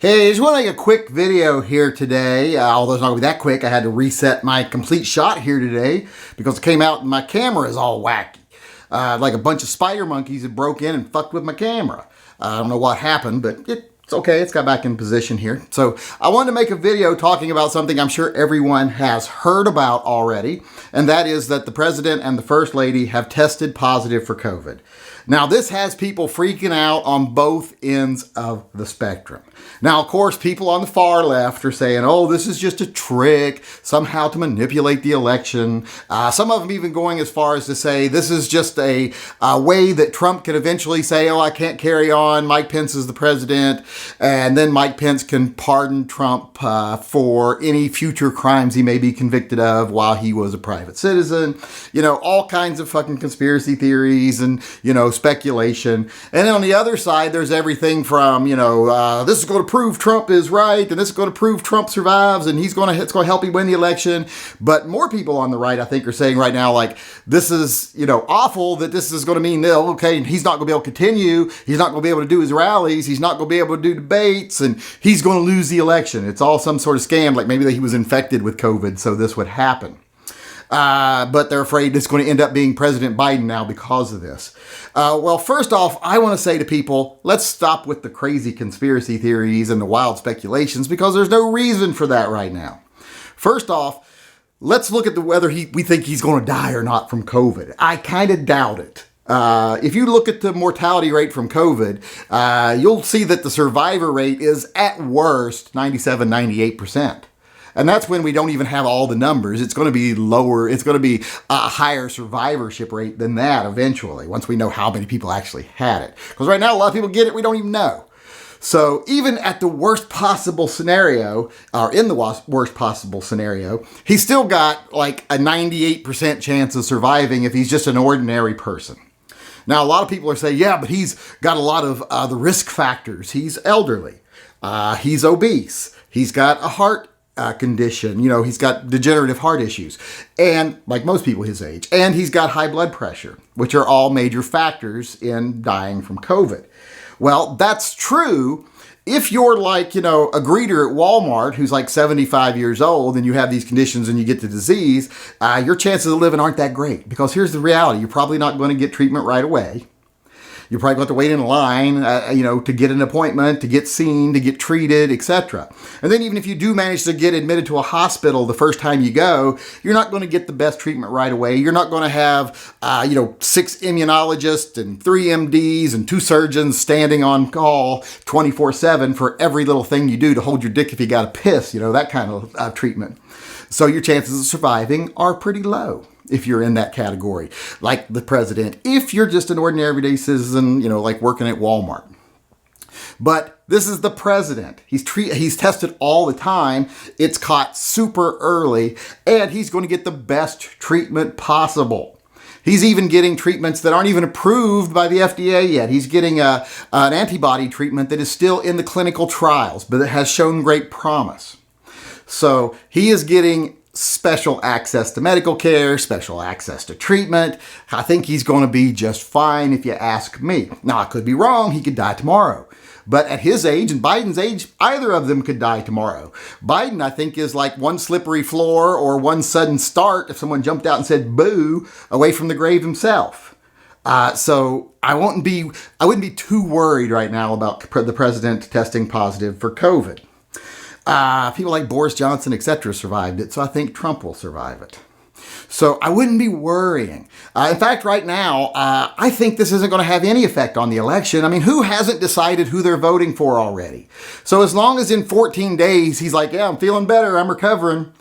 Hey, I just want to make a quick video here today. Although it's not going to be that quick, I had to reset my complete shot here today because it came out and my camera is all wacky. Like a bunch of spider monkeys that broke in and fucked with my camera. I don't know what happened, but it's okay. It's got back in position here. So I wanted to make a video talking about something I'm sure everyone has heard about already, and that is that the president and the first lady have tested positive for COVID. Now, this has people freaking out on both ends of the spectrum. Now, of course, people on the far left are saying, oh, this is just a trick, somehow to manipulate the election. Some of them even going as far as to say this is just a way that Trump can eventually say, oh, I can't carry on. Mike Pence is the president. And then Mike Pence can pardon Trump for any future crimes he may be convicted of while he was a private citizen. You know, all kinds of fucking conspiracy theories and, speculation. And then on the other side, there's everything from, this is going to prove Trump is right, and this is going to prove Trump survives, and it's going to help him win the election. But more people on the right, I think, are saying right now, like, this is, awful, that this is going to mean, okay, he's not going to be able to continue. He's not going to be able to do his rallies. He's not going to be able to do debates, and he's going to lose the election. It's all some sort of scam, like maybe that he was infected with COVID, so this would happen. But they're afraid it's going to end up being President Biden now because of this. Well, first off, I want to say to people, let's stop with the crazy conspiracy theories and the wild speculations because there's no reason for that right now. First off, let's look at whether we think he's going to die or not from COVID. I kind of doubt it. If you look at the mortality rate from COVID, you'll see that the survivor rate is at worst 97, 98%. And that's when we don't even have all the numbers. It's going to be lower. It's going to be a higher survivorship rate than that eventually, once we know how many people actually had it. Because right now, a lot of people get it. We don't even know. So even at the worst possible scenario, or in the worst possible scenario, he's still got like a 98% chance of surviving if he's just an ordinary person. Now, a lot of people are saying, yeah, but he's got a lot of the risk factors. He's elderly. He's obese. He's got a heart condition. He's got degenerative heart issues, and like most people his age, and he's got high blood pressure, which are all major factors in dying from COVID. Well, that's true if you're like, a greeter at Walmart who's like 75 years old and you have these conditions and you get the disease, your chances of living aren't that great because here's the reality. You're probably not going to get treatment right away. You're probably going to have to wait in line, to get an appointment, to get seen, to get treated, etc. And then even if you do manage to get admitted to a hospital the first time you go, you're not going to get the best treatment right away. You're not going to have, 6 immunologists and 3 MDs and 2 surgeons standing on call 24/7 for every little thing you do to hold your dick if you got to piss, that kind of treatment. So your chances of surviving are pretty low if you're in that category, like the president, if you're just an ordinary everyday citizen, like working at Walmart. But this is the president. He's tested all the time. It's caught super early, and he's going to get the best treatment possible. He's even getting treatments that aren't even approved by the FDA yet. He's getting an antibody treatment that is still in the clinical trials, but it has shown great promise. So he is getting special access to medical care, special access to treatment. I think he's going to be just fine if you ask me. Now, I could be wrong. He could die tomorrow. But at his age and Biden's age, either of them could die tomorrow. Biden, I think, is like one slippery floor or one sudden start if someone jumped out and said boo away from the grave himself. So I wouldn't be too worried right now about the president testing positive for COVID. People like Boris Johnson, etc. survived it, so I think Trump will survive it. So I wouldn't be worrying. In fact, right now, I think this isn't going to have any effect on the election. I mean, who hasn't decided who they're voting for already? So as long as in 14 days he's like, yeah, I'm feeling better, I'm recovering.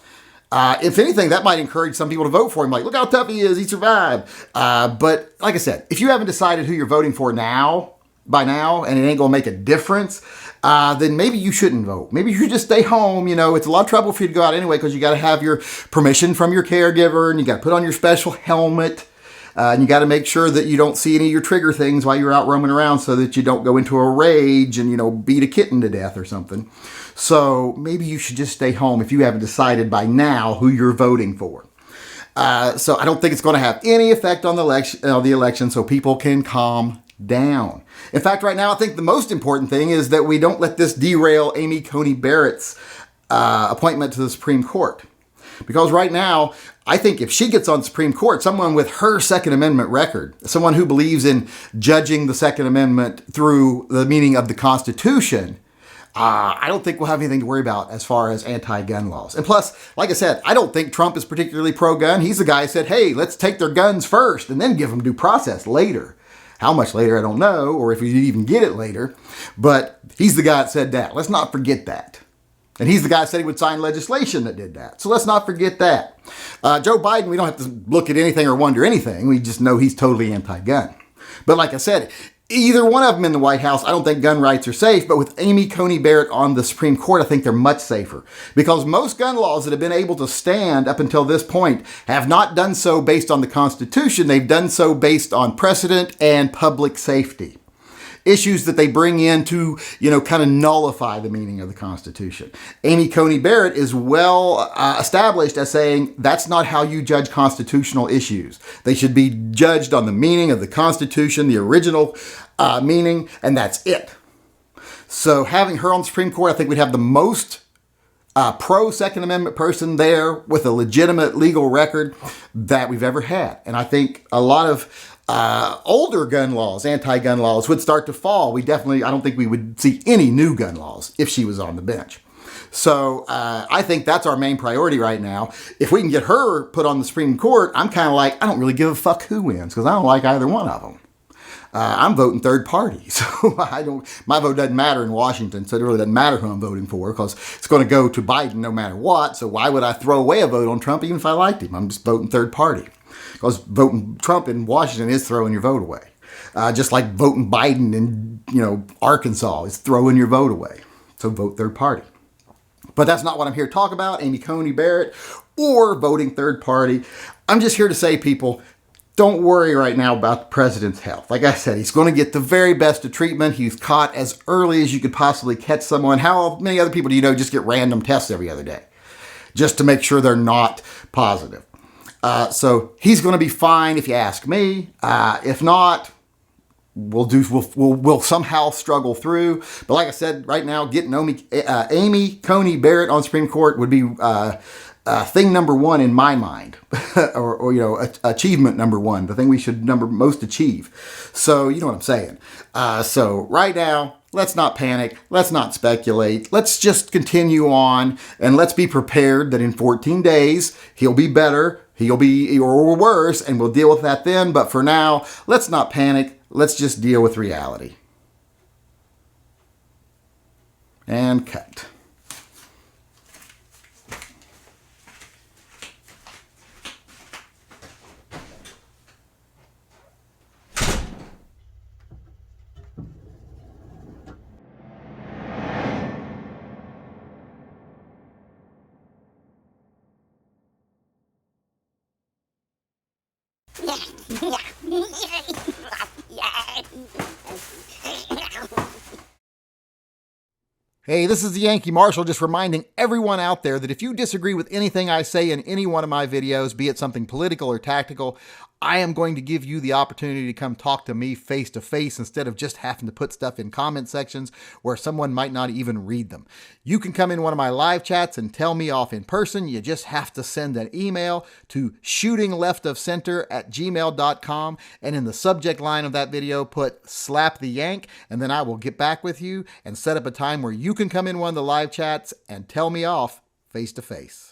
If anything, that might encourage some people to vote for him. Like, look how tough he is, he survived. But like I said, if you haven't decided who you're voting for by now, and it ain't going to make a difference, then maybe you shouldn't vote. Maybe you should just stay home. It's a lot of trouble for you to go out anyway because you got to have your permission from your caregiver and you got to put on your special helmet. And you got to make sure that you don't see any of your trigger things while you're out roaming around so that you don't go into a rage and, beat a kitten to death or something. So maybe you should just stay home if you haven't decided by now who you're voting for. So I don't think it's going to have any effect on the election, so people can calm down. In fact, right now, I think the most important thing is that we don't let this derail Amy Coney Barrett's appointment to the Supreme Court. Because right now, I think if she gets on the Supreme Court, someone with her Second Amendment record, someone who believes in judging the Second Amendment through the meaning of the Constitution, I don't think we'll have anything to worry about as far as anti-gun laws. And plus, like I said, I don't think Trump is particularly pro-gun. He's the guy who said, hey, let's take their guns first and then give them due process later. How much later, I don't know, or if we even get it later. But he's the guy that said that. Let's not forget that. And he's the guy that said he would sign legislation that did that. So let's not forget that. Joe Biden, we don't have to look at anything or wonder anything. We just know he's totally anti-gun. But like I said, either one of them in the White House, I don't think gun rights are safe. But with Amy Coney Barrett on the Supreme Court, I think they're much safer. Because most gun laws that have been able to stand up until this point have not done so based on the Constitution. They've done so based on precedent and public safety. Issues that they bring in to, kind of nullify the meaning of the Constitution. Amy Coney Barrett is well established as saying that's not how you judge constitutional issues. They should be judged on the meaning of the Constitution, the original meaning, and that's it. So having her on the Supreme Court, I think we'd have the most pro-Second Amendment person there with a legitimate legal record that we've ever had. And I think a lot of older gun laws, anti-gun laws, would start to fall. I don't think we would see any new gun laws if she was on the bench. So I think that's our main priority right now. If we can get her put on the Supreme Court, I'm kind of like, I don't really give a fuck who wins because I don't like either one of them. I'm voting third party, so my vote doesn't matter in Washington, so it really doesn't matter who I'm voting for because it's going to go to Biden no matter what. So why would I throw away a vote on Trump even if I liked him? I'm just voting third party. Because voting Trump in Washington is throwing your vote away. Just like voting Biden in, Arkansas is throwing your vote away. So vote third party. But that's not what I'm here to talk about, Amy Coney Barrett, or voting third party. I'm just here to say, people, don't worry right now about the president's health. Like I said, he's going to get the very best of treatment. He's caught as early as you could possibly catch someone. How many other people do you know just get random tests every other day? Just to make sure they're not positive. So he's going to be fine if you ask me. If not, we'll somehow struggle through. But like I said, right now, getting Amy Coney Barrett on Supreme Court would be thing number one in my mind, or achievement number one, the thing we should most achieve. So you know what I'm saying. So right now, let's not panic. Let's not speculate. Let's just continue on, and let's be prepared that in 14 days he'll be better. He'll be or worse, and we'll deal with that then. But for now, let's not panic. Let's just deal with reality. And cut. Hey, this is the Yankee Marshal, just reminding everyone out there that if you disagree with anything I say in any one of my videos, be it something political or tactical, I am going to give you the opportunity to come talk to me face to face instead of just having to put stuff in comment sections where someone might not even read them. You can come in one of my live chats and tell me off in person. You just have to send an email to shootingleftofcenter@gmail.com, and in the subject line of that video put slap the yank, and then I will get back with you and set up a time where you can come in one of the live chats and tell me off face to face.